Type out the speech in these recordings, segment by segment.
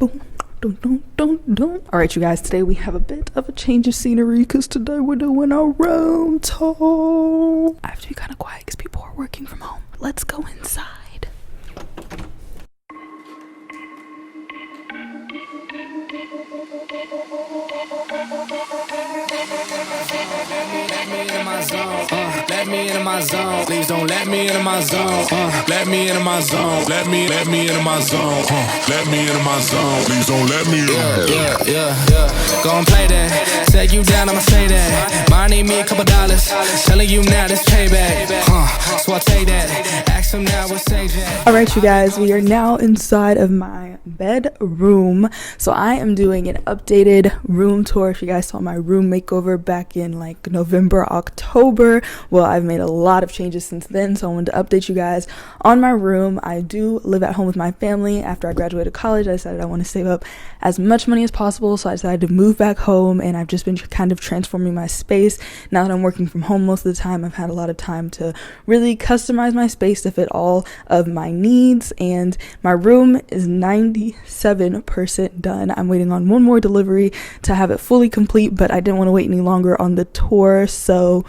Boom. All right, you guys, today we have a bit of a change of scenery because today we're doing a room tour. I have to be kind of quiet because people are working from home. Let's go inside. Let me into my zone. Please don't let me into my zone. Let me into my zone. Let me into my zone. Let me into my zone. Please don't let me in. Yeah. Go and play that. Set you down, I'ma say that. Mine need me $2. Telling you now this payback. So I take that. Ask him now what say that. All right, you guys, we are now inside of my bedroom. So I am doing an updated room tour. If you guys saw my room makeover back in like November, October, well, I've made a lot of changes since then, so I wanted to update you guys on my room. I do live at home with my family. After I graduated college, I decided I want to save up as much money as possible, so I decided to move back home, and I've just been kind of transforming my space. Now that I'm working from home most of the time, I've had a lot of time to really customize my space to fit all of my needs, and my room is 97% done. I'm waiting on one more delivery to have it fully complete, but I didn't want to wait any longer on the tour, so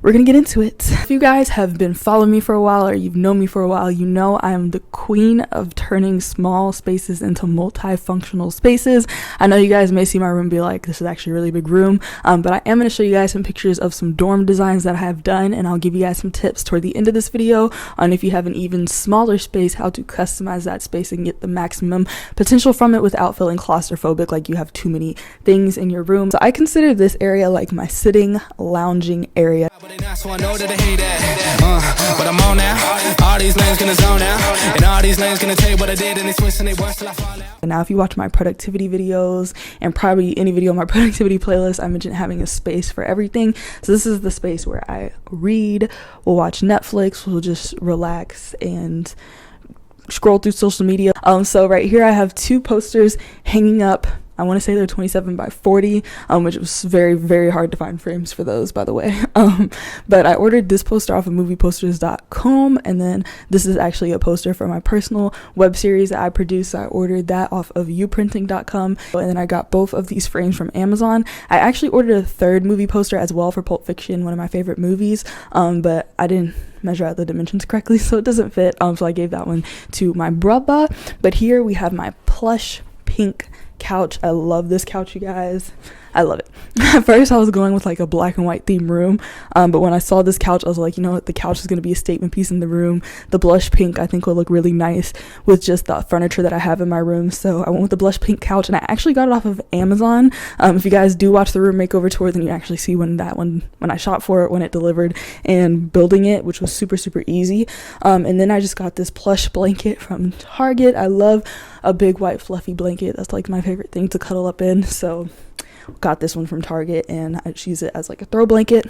we're gonna get into it. If you guys have been following me for a while, or you've known me for a while, you know I am the queen of turning small spaces into multifunctional spaces. I know you guys may see my room and be like, this is actually a really big room, but I am gonna show you guys some pictures of some dorm designs that I have done, and I'll give you guys some tips toward the end of this video on if you have an even smaller space, how to customize that space and get the maximum potential from it without feeling claustrophobic, like you have too many things in your room. So I consider this area like my sitting, lounging area. So I know that they hate that, but I'm on now. All these lanes gonna zone out, and all these lanes gonna tell you what I did, and they twist and they worse till I fall out. And now if you watch my productivity videos, and probably any video on my productivity playlist, I mentioned having a space for everything. So this is the space where I read, we'll watch Netflix, we'll just relax and scroll through social media. So right here I have two posters hanging up. I want to say they're 27 by 40, which was very, very hard to find frames for those, by the way. But I ordered this poster off of movieposters.com, and then this is actually a poster for my personal web series that I produce. I ordered that off of youprinting.com, and then I got both of these frames from Amazon. I actually ordered a third movie poster as well for Pulp Fiction, one of my favorite movies, but I didn't measure out the dimensions correctly, so it doesn't fit, so I gave that one to my brother. But here we have my plush pink couch. I love this couch, you guys. I love it. At first I was going with like a black and white theme room, but when I saw this couch, I was like, you know what, the couch is going to be a statement piece in the room. The blush pink I think will look really nice with just the furniture that I have in my room, so I went with the blush pink couch, and I actually got it off of Amazon. If you guys do watch the room makeover tour, then you actually see when I shot for it, when it delivered, and building it, which was super easy. And then I just got this plush blanket from Target. I love a big white fluffy blanket. That's like my favorite thing to cuddle up in, so got this one from Target, and I just use it as like a throw blanket.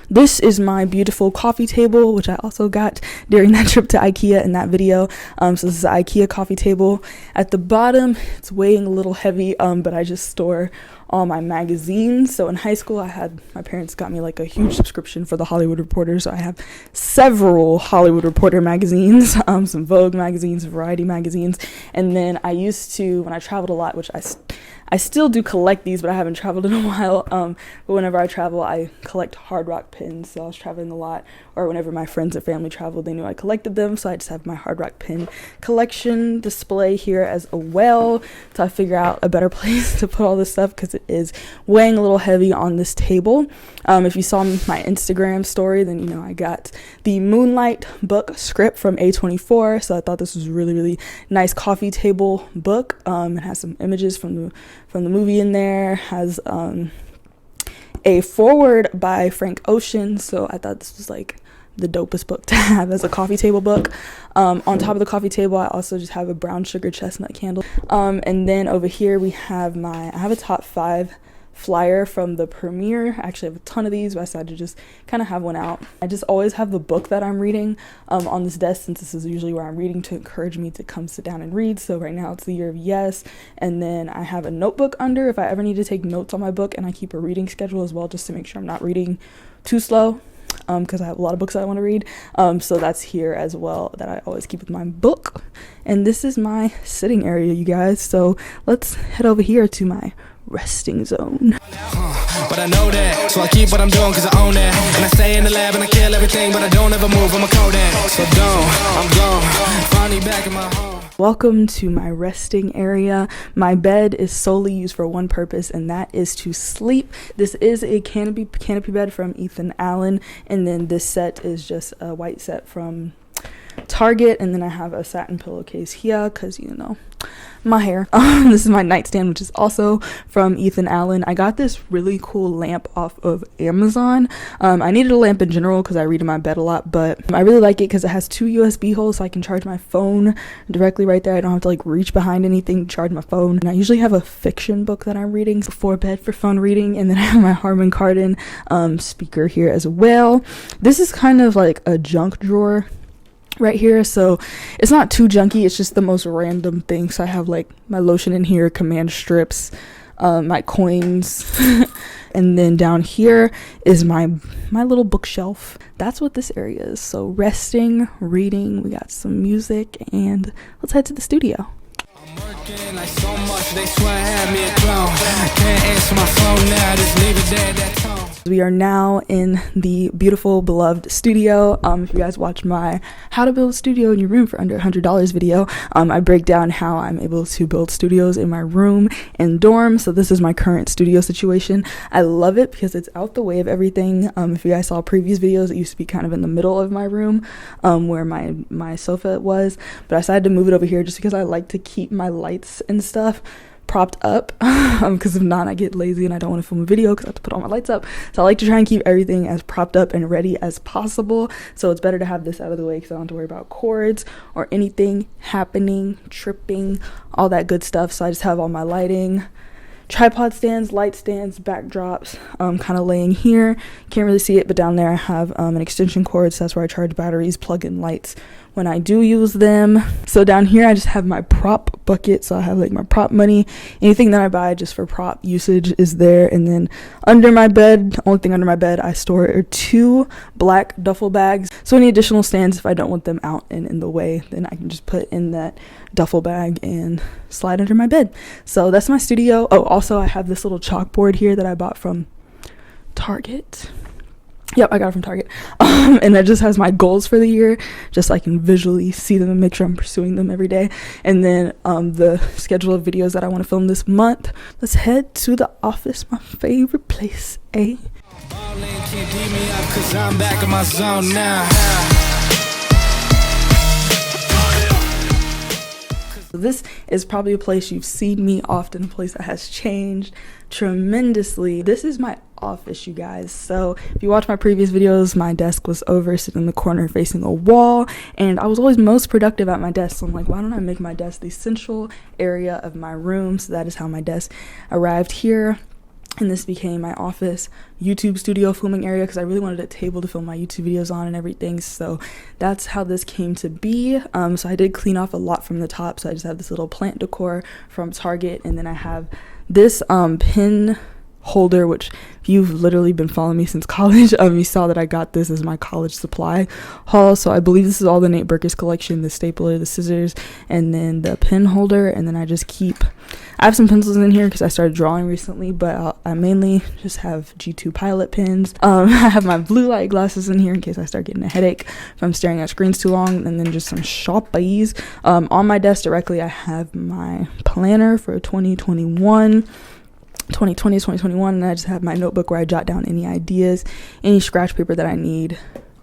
This is my beautiful coffee table, which I also got during that trip to IKEA in that video. So this is an IKEA coffee table. At the bottom, it's weighing a little heavy, but I just store all my magazines. So in high school, my parents got me like a huge subscription for the Hollywood Reporter, so I have several Hollywood Reporter magazines, some Vogue magazines, Variety magazines, and then I used to, when I traveled a lot, which I still do collect these, but I haven't traveled in a while, but whenever I travel, I collect Hard Rock pins. So I was traveling a lot, or whenever my friends and family traveled, they knew I collected them, so I just have my Hard Rock pin collection display here as well. So I figure out a better place to put all this stuff because it is weighing a little heavy on this table. If you saw my Instagram story, then you know I got the Moonlight book script from A24, so I thought this was a really nice coffee table book. It has some images from the movie in there, has a foreword by Frank Ocean, so I thought this was like the dopest book to have as a coffee table book. On top of the coffee table, I also just have a brown sugar chestnut candle, and then over here we have I have a top 5 flyer from the premiere. I actually have a ton of these, but I decided to just kind of have one out. I just always have the book that I'm reading on this desk, since this is usually where I'm reading, to encourage me to come sit down and read. So right now it's The Year of Yes, and then I have a notebook under if I ever need to take notes on my book, and I keep a reading schedule as well just to make sure I'm not reading too slow. because I have a lot of books that I want to read. So that's here as well, that I always keep with my book. And this is my sitting area, you guys. So let's head over here to my resting zone. But I know that, so I keep what I'm doing cause I own that. And I stay in the lab and I kill everything, but I don't ever move, I'm a Kodak. So I'm gone, finally back in my home. Welcome to my resting area. My bed is solely used for one purpose, and that is to sleep. This is a canopy bed from Ethan Allen, and then this set is just a white set from Target, and then I have a satin pillowcase here because, you know, my hair. This is my nightstand, which is also from Ethan Allen. I got this really cool lamp off of Amazon. I needed a lamp in general because I read in my bed a lot, but I really like it because it has 2 USB holes, so I can charge my phone directly right there. I don't have to like reach behind anything to charge my phone. And I usually have a fiction book that I'm reading before bed for fun reading, and then I have my Harman Kardon speaker here as well. This is kind of like a junk drawer right here, so it's not too junky, it's just the most random thing. So I have like my lotion in here, command strips, my coins, and then down here is my little bookshelf. That's what this area is. So resting, reading, we got some music, and let's head to the studio. I'm working like so much, they swear I had me a clown. Can't answer my phone now, just leave it there, that tone. We are now in the beautiful, beloved studio. If you guys watch my how to build a studio in your room for under $100 video, I break down how I'm able to build studios in my room and dorm. So this is my current studio situation. I love it because it's out the way of everything. If you guys saw previous videos, it used to be kind of in the middle of my room, where my sofa was, but I decided to move it over here just because I like to keep my lights and stuff propped up, because if not, I get lazy and I don't want to film a video because I have to put all my lights up. So I like to try and keep everything as propped up and ready as possible. So it's better to have this out of the way because I don't have to worry about cords or anything happening, tripping, all that good stuff. So I just have all my lighting, tripod stands, light stands, backdrops, kind of laying here. Can't really see it, but down there I have an extension cord, so that's where I charge batteries, plug in lights when I do use them. So down here I just have my prop bucket, so I have like my prop money. Anything that I buy just for prop usage is there. And then under my bed, the only thing under my bed I store are 2 black duffel bags. So any additional stands, if I don't want them out and in the way, then I can just put in that duffel bag and slide under my bed. So that's my studio. Oh, also I have this little chalkboard here that I bought from Target. Yep, I got it from Target. And that just has my goals for the year, just so I can visually see them and make sure I'm pursuing them every day. And then the schedule of videos that I want to film this month. Let's head to the office, my favorite place, eh? I'm back in my zone now. This is probably a place you've seen me often, a place that has changed tremendously. This is my office, you guys. So if you watch my previous videos, my desk was over sitting in the corner facing a wall, and I was always most productive at my desk. So I'm like, why don't I make my desk the central area of my room? So that is how my desk arrived here. And this became my office, YouTube studio filming area, because I really wanted a table to film my YouTube videos on and everything. So that's how this came to be. So I did clean off a lot from the top. So I just have this little plant decor from Target, and then I have this pen holder, which if you've literally been following me since college, you saw that I got this as my college supply haul. So I believe this is all the Nate Berkus collection, the stapler, the scissors, and then the pen holder. And then I have some pencils in here because I started drawing recently, but I mainly just have G2 Pilot pens. I have my blue light glasses in here in case I start getting a headache if I'm staring at screens too long, and then just some Sharpies. On my desk directly, I have my planner for 2020, 2021, and I just have my notebook where I jot down any ideas, any scratch paper that I need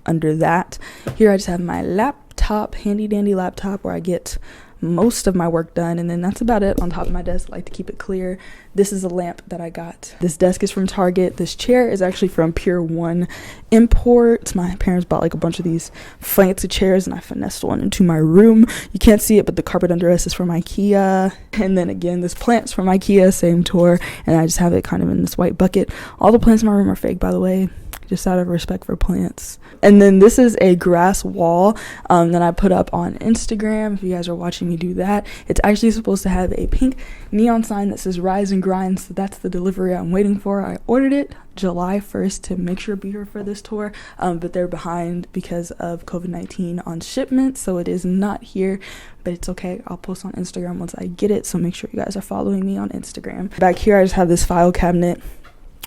under that. Here I just have my laptop, handy dandy laptop, where I get most of my work done, and then that's about it. On top of my desk, I like to keep it clear. This is a lamp that I got. This desk is from Target. This chair is actually from Pier 1 Imports. My parents bought like a bunch of these fancy chairs, and I finessed one into my room. You can't see it, but the carpet under us is from IKEA. And then again, this plant's from IKEA, same tour, and I just have it kind of in this white bucket. All the plants in my room are fake, by the way. just out of respect for plants. And then this is a grass wall that I put up on Instagram. If you guys are watching me do that, it's actually supposed to have a pink neon sign that says Rise and Grind. So that's the delivery I'm waiting for. I ordered it July 1st to make sure to be here for this tour, but they're behind because of COVID-19 on shipment, so it is not here, but it's okay. I'll post on Instagram once I get it, so make sure you guys are following me on Instagram. Back here I just have this file cabinet,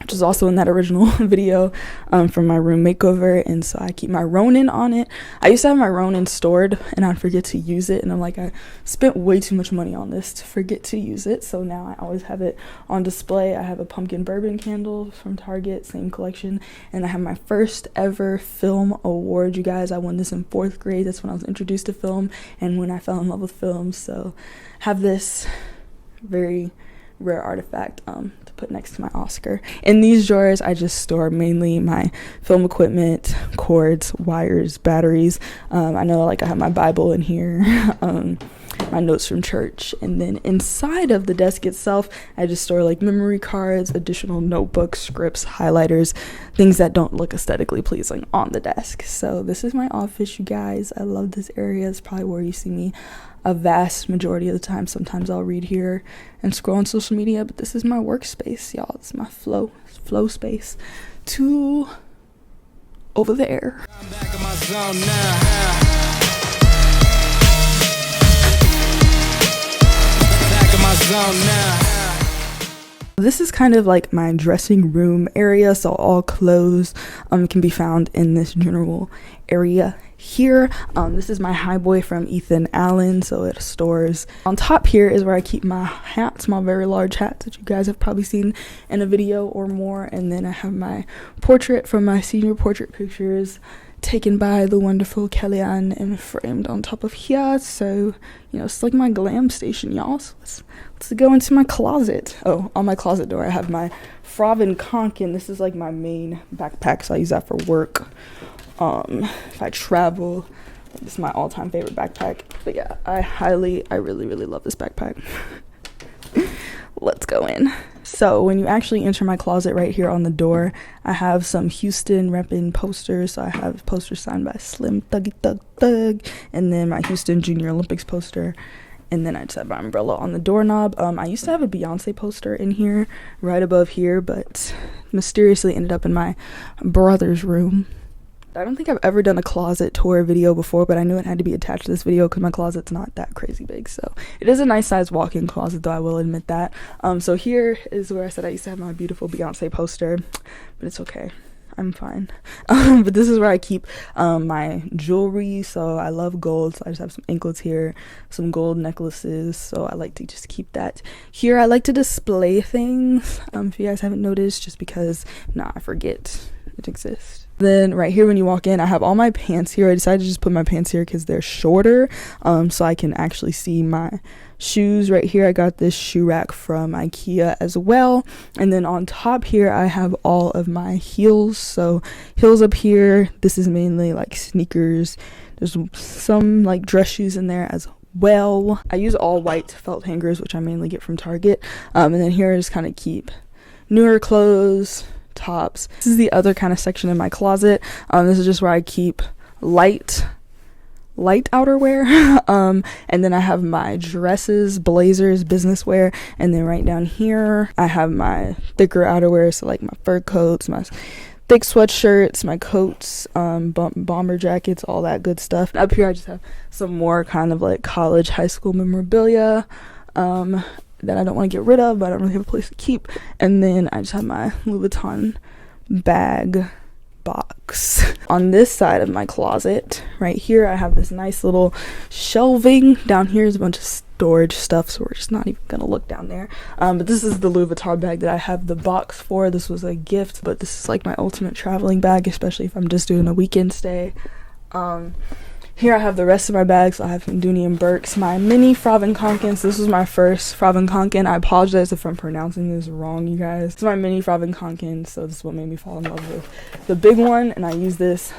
which is also in that original video from my room makeover, and so I keep my Ronin on it. I used to have my Ronin stored and I'd forget to use it, and I'm like, I spent way too much money on this to forget to use it, so now I always have it on display. I have a pumpkin bourbon candle from Target, same collection, and I have my first ever film award, you guys. I won this in 4th grade. That's when I was introduced to film and when I fell in love with film, so have this very rare artifact to put next to my Oscar. In these drawers I just store mainly my film equipment, cords, wires, batteries. I know, like, I have my Bible in here, my notes from church, and then inside of the desk itself I just store like memory cards, additional notebooks, scripts, highlighters, things that don't look aesthetically pleasing on the desk. So this is my office, you guys. I love this area. It's probably where you see me a vast majority of the time. Sometimes I'll read here and scroll on social media, but this is my workspace, y'all. It's my flow space to over there. I'm back in my zone now. Back in my zone now. This is kind of like my dressing room area, so all clothes can be found in this general area here. This is my highboy from Ethan Allen, so it stores. On top here is where I keep my hats, my very large hats that you guys have probably seen in a video or more, and then I have my portrait from my senior portrait pictures taken by the wonderful Kellyanne and framed on top of here. So, you know, it's like my glam station, y'all. So let's go into my closet. Oh, on my closet door I have my Konkin. This is like my main backpack, so I use that for work. If I travel, this is my all-time favorite backpack. But yeah, I really love this backpack. Let's go in. So when you actually enter my closet, right here on the door, I have some Houston reppin' posters. So I have posters signed by Slim Thuggy Thug, and then my Houston Junior Olympics poster, and then I just have my umbrella on the doorknob. I used to have a Beyonce poster in here, right above here, but mysteriously ended up in my brother's room. I don't think I've ever done a closet tour video before, but I knew it had to be attached to this video because my closet's not that crazy big. So it is a nice size walk-in closet, though, I will admit that. So here is where I said I used to have my beautiful Beyonce poster, but it's okay. I'm fine. But this is where I keep my jewelry. So I love gold, so I just have some anklets here, some gold necklaces, so I like to just keep that here. I like to display things, if you guys haven't noticed, just because I forget it exists. Then right here when you walk in, I have all my pants here. I decided to just put my pants here because they're shorter, so I can actually see my shoes. Right here I got this shoe rack from IKEA as well, and then on top here I have all of my heels. So heels up here, this is mainly like sneakers. There's some like dress shoes in there as well. I use all white felt hangers, which I mainly get from Target, and then here I just kind of keep newer clothes, tops. This is the other kind of section in my closet. This is just where I keep light outerwear, and then I have my dresses, blazers, business wear, and then right down here I have my thicker outerwear, so like my fur coats, my thick sweatshirts, my coats, bomber jackets, all that good stuff. Up here I just have some more kind of like college, high school memorabilia that I don't want to get rid of, but I don't really have a place to keep. And then I just have my Louis Vuitton bag box. On this side of my closet, right here, I have this nice little shelving. Down here is a bunch of storage stuff, so we're just not even gonna look down there. But this is the Louis Vuitton bag that I have the box for. This was a gift, but this is like my ultimate traveling bag, especially if I'm just doing a weekend stay. Here I have the rest of my bags. So I have from Dooney and Burke's, my mini Konkin. So this was my first Konkin. I apologize if I'm pronouncing this wrong, you guys. This is my mini Konkin, so this is what made me fall in love with the big one, and I use this.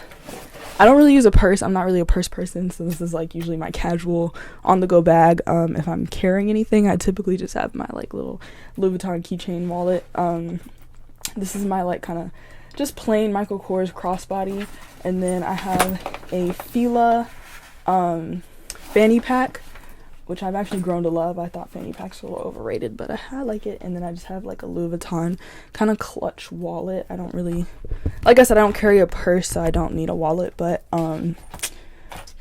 I don't really use a purse. I'm not really a purse person, so this is like usually my casual on-the-go bag. If I'm carrying anything, I typically just have my like little Louis Vuitton keychain wallet. This is my like kind of just plain Michael Kors crossbody, and then I have a Fila fanny pack, which I've actually grown to love. I thought fanny packs were a little overrated, but I like it. And then I just have like a Louis Vuitton kind of clutch wallet. I don't really, like I said, I don't carry a purse, so I don't need a wallet, but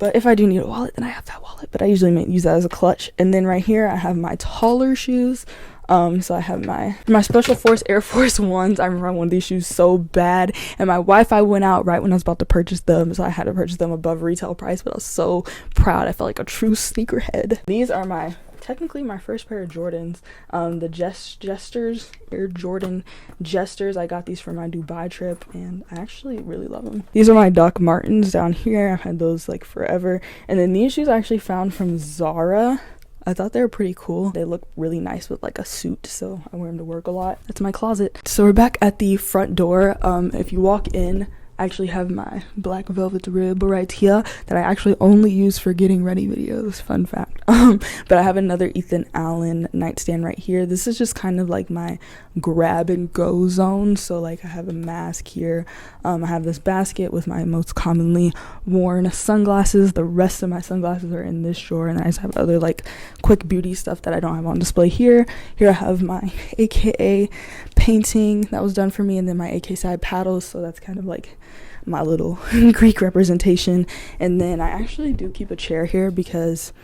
if I do need a wallet, then I have that wallet, but I usually use that as a clutch. And then right here I have my taller shoes. So I have my Special Force Air Force Ones. I remember I wanted these shoes so bad, and my Wi-Fi went out right when I was about to purchase them, so I had to purchase them above retail price, but I was so proud. I felt like a true sneakerhead. These are technically my first pair of Jordans, the Jesters, Air Jordan Jesters. I got these for my Dubai trip, and I actually really love them. These are my Doc Martens down here. I've had those like forever. And then these shoes I actually found from Zara. I thought they were pretty cool. They look really nice with like a suit, so I wear them to work a lot. That's my closet. So we're back at the front door. If you walk in, I actually have my black velvet rib right here that I actually only use for getting ready videos, fun fact. But I have another Ethan Allen nightstand right here. This is just kind of like my grab and go zone. So like I have a mask here. I have this basket with my most commonly worn sunglasses. The rest of my sunglasses are in this drawer, and I just have other like quick beauty stuff that I don't have on display here. Here I have my AKA painting that was done for me, and then my AK side paddles, so that's kind of like my little Greek representation. And then I actually do keep a chair here because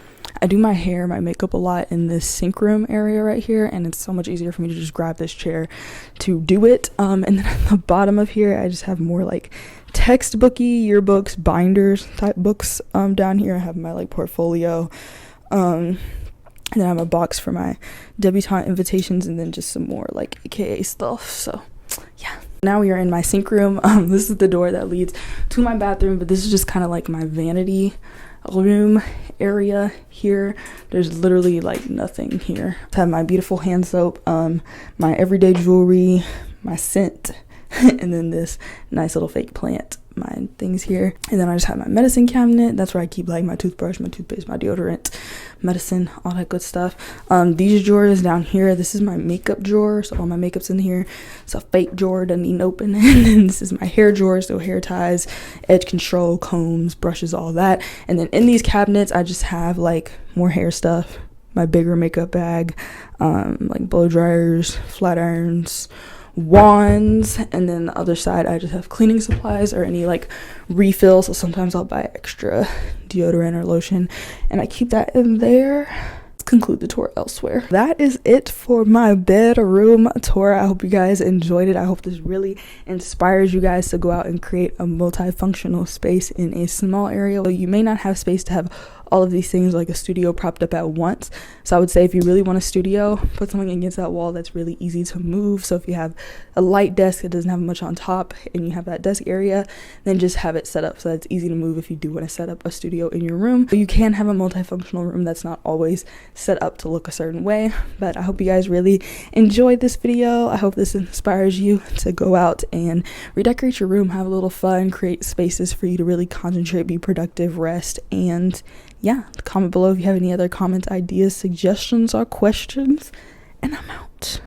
I do my hair, my makeup a lot in this sink room area right here, and it's so much easier for me to just grab this chair to do it. And then at the bottom of here I just have more like textbooky yearbooks, binders type books. Down here I have my like portfolio, and then I have a box for my debutante invitations, and then just some more like AKA stuff. So yeah, now we are in my sink room. This is the door that leads to my bathroom, but this is just kind of like my vanity room area here. There's literally like nothing here. I have my beautiful hand soap, my everyday jewelry, my scent, and then this nice little fake plant, my things here. And then I just have my medicine cabinet. That's where I keep like my toothbrush, my toothpaste, my deodorant, medicine, all that good stuff. These drawers down here, this is my makeup drawer, so all my makeup's in here. It's a fake drawer, doesn't need to open. And then this is my hair drawer, so hair ties, edge control, combs, brushes, all that. And then in these cabinets I just have like more hair stuff, my bigger makeup bag, like blow dryers, flat irons, wands, and then the other side I just have cleaning supplies or any like refills. So sometimes I'll buy extra deodorant or lotion, and I keep that in there. Let's conclude the tour elsewhere. That is it for my bedroom tour. I hope you guys enjoyed it. I hope this really inspires you guys to go out and create a multifunctional space in a small area. So you may not have space to have all of these things like a studio propped up at once. So I would say if you really want a studio, put something against that wall that's really easy to move. So if you have a light desk that doesn't have much on top and you have that desk area, then just have it set up so that it's easy to move if you do want to set up a studio in your room. But you can have a multifunctional room that's not always set up to look a certain way. But I hope you guys really enjoyed this video. I hope this inspires you to go out and redecorate your room, have a little fun, create spaces for you to really concentrate, be productive, rest, and yeah, comment below if you have any other comments, ideas, suggestions, or questions, and I'm out.